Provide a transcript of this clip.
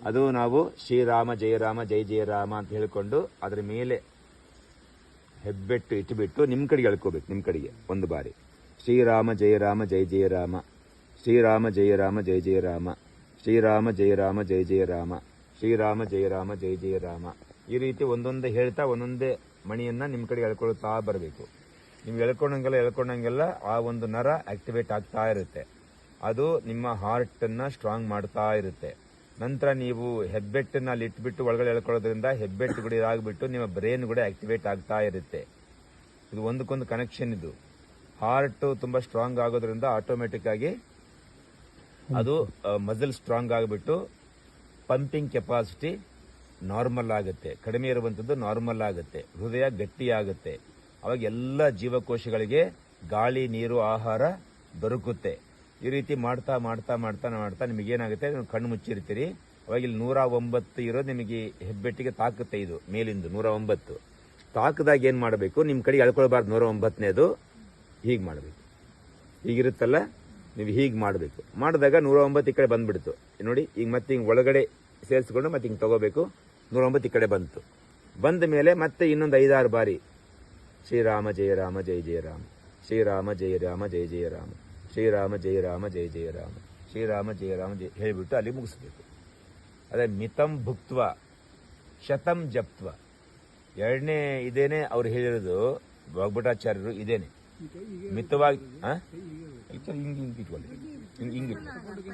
ಅದು ನಾವು ಶ್ರೀರಾಮ ಜಯರಾಮ ಜಯ ಜಯರಾಮ ಅಂತ ಹೇಳ್ಕೊಂಡು ಅದರ ಮೇಲೆ ಹೆಬ್ಬೆಟ್ಟು ಇಟ್ಟುಬಿಟ್ಟು ನಿಮ್ಮ ಕಡೆಗೆ ಎಳ್ಕೋಬೇಕು. ನಿಮ್ಮ ಕಡೆಗೆ ಒಂದು ಬಾರಿ ಶ್ರೀರಾಮ ಜಯರಾಮ ಜಯ ಜಯರಾಮ, ಶ್ರೀರಾಮ ಜಯರಾಮ ಜಯ ಜಯರಾಮ, ಶ್ರೀರಾಮ ಜಯರಾಮ ಜಯ ಜಯರಾಮ, ಶ್ರೀರಾಮ ಜಯರಾಮ ಜಯ ಜಯರಾಮ. ಈ ರೀತಿ ಒಂದೊಂದೇ ಹೇಳ್ತಾ ಒಂದೊಂದೇ ಮಣಿಯನ್ನ ನಿಮ್ಮ ಕಡೆಗೆ ಎಳ್ಕೊಳ್ತಾ ಬರಬೇಕು. ನೀವು ಎಳ್ಕೊಂಡಂಗೆಲ್ಲ ಆ ಒಂದು ನರ ಆಕ್ಟಿವೇಟ್ ಆಗ್ತಾ ಇರುತ್ತೆ. ಅದು ನಿಮ್ಮ ಹಾರ್ಟನ್ನು ಸ್ಟ್ರಾಂಗ್ ಮಾಡ್ತಾ ಇರುತ್ತೆ. ನಂತರ ನೀವು ಹೆಬ್ಬೆಟ್ಟನ್ನ ಅಲ್ಲಿ ಇಟ್ಬಿಟ್ಟು ಒಳಗಡೆ ಎಳ್ಕೊಳ್ಳೋದ್ರಿಂದ ಹೆಬ್ಬೆಟ್ಟು ಕೂಡ ಇದಾಗ್ಬಿಟ್ಟು ನಿಮ್ಮ ಬ್ರೈನ್ ಕೂಡ ಆಕ್ಟಿವೇಟ್ ಆಗ್ತಾ ಇರುತ್ತೆ. ಇದು ಒಂದಕ್ಕೊಂದು ಕನೆಕ್ಷನ್. ಇದು ಹಾರ್ಟ್ ತುಂಬಾ ಸ್ಟ್ರಾಂಗ್ ಆಗೋದ್ರಿಂದ ಆಟೋಮೆಟಿಕ್ ಆಗಿ ಅದು ಮಸಲ್ ಸ್ಟ್ರಾಂಗ್ ಆಗಿಬಿಟ್ಟು ಪಂಪಿಂಗ್ ಕೆಪಾಸಿಟಿ ನಾರ್ಮಲ್ ಆಗುತ್ತೆ. ಕಡಿಮೆ ಇರುವಂಥದ್ದು ನಾರ್ಮಲ್ ಆಗುತ್ತೆ. ಹೃದಯ ಗಟ್ಟಿ ಆಗುತ್ತೆ. ಅವಾಗ ಎಲ್ಲ ಜೀವಕೋಶಗಳಿಗೆ ಗಾಳಿ, ನೀರು, ಆಹಾರ ದೊರಕುತ್ತೆ. ಈ ರೀತಿ ಮಾಡ್ತಾ ಮಾಡ್ತಾ ಮಾಡ್ತಾ ಮಾಡ್ತಾ ನಿಮಗೇನಾಗುತ್ತೆ, ನೀವು ಕಣ್ಣು ಮುಚ್ಚಿರ್ತೀರಿ. ಅವಾಗ ಇಲ್ಲಿ 109 ಇರೋದು ನಿಮಗೆ ಹೆಬ್ಬೆಟ್ಟಿಗೆ ತಾಕುತ್ತೆ. ಇದು ಮೇಲಿಂದು 109 ತಾಕದಾಗ ಏನು ಮಾಡಬೇಕು, ನಿಮ್ಮ ಕಡೆಗೆ ಎಳ್ಕೊಳ್ಬಾರ್ದು. 109ನೇದು ಹೀಗೆ ಮಾಡಬೇಕು. ಹೀಗಿರುತ್ತಲ್ಲ, ನೀವು ಹೀಗೆ ಮಾಡಬೇಕು. ಮಾಡಿದಾಗ 109 ಈ ಕಡೆ ಬಂದ್ಬಿಡ್ತು ನೋಡಿ. ಈಗ ಮತ್ತೆ ಹಿಂಗೆ ಒಳಗಡೆ ಸೇರಿಸ್ಕೊಂಡು ಮತ್ತೆ ಹಿಂಗೆ ತಗೋಬೇಕು. 109 ಈ ಕಡೆ ಬಂತು. ಬಂದ ಮೇಲೆ ಮತ್ತೆ ಇನ್ನೊಂದು 5-6 ಬಾರಿ ಶ್ರೀರಾಮ ಜಯ ರಾಮ ಜಯ ಜಯ ರಾಮ, ಶ್ರೀರಾಮ ಜಯ ರಾಮ ಜಯ ಜಯ ರಾಮ, ಶ್ರೀರಾಮ ಜಯ ರಾಮ ಜಯ ಜಯ ರಾಮ, ಶ್ರೀರಾಮ ಜಯ ರಾಮ ಜಯ ಹೇಳಿಬಿಟ್ಟು ಅಲ್ಲಿ ಮುಗಿಸ್ಬೇಕು. ಅದೇ ಮಿತಂ ಭುಕ್ತ್ವ ಶತಂ ಜಪ್ತ್ವ. ಎರಡನೇ ಇದೇನೆ ಅವ್ರು ಹೇಳಿರೋದು ವಾಗ್ಭಟಾಚಾರ್ಯರು. ಇದೇನೆ ಮಿತವಾಗಿ ಹಿಂಗೆ ಇಟ್ಕೊಳ್ಳಿ, ಹಿಂಗೆ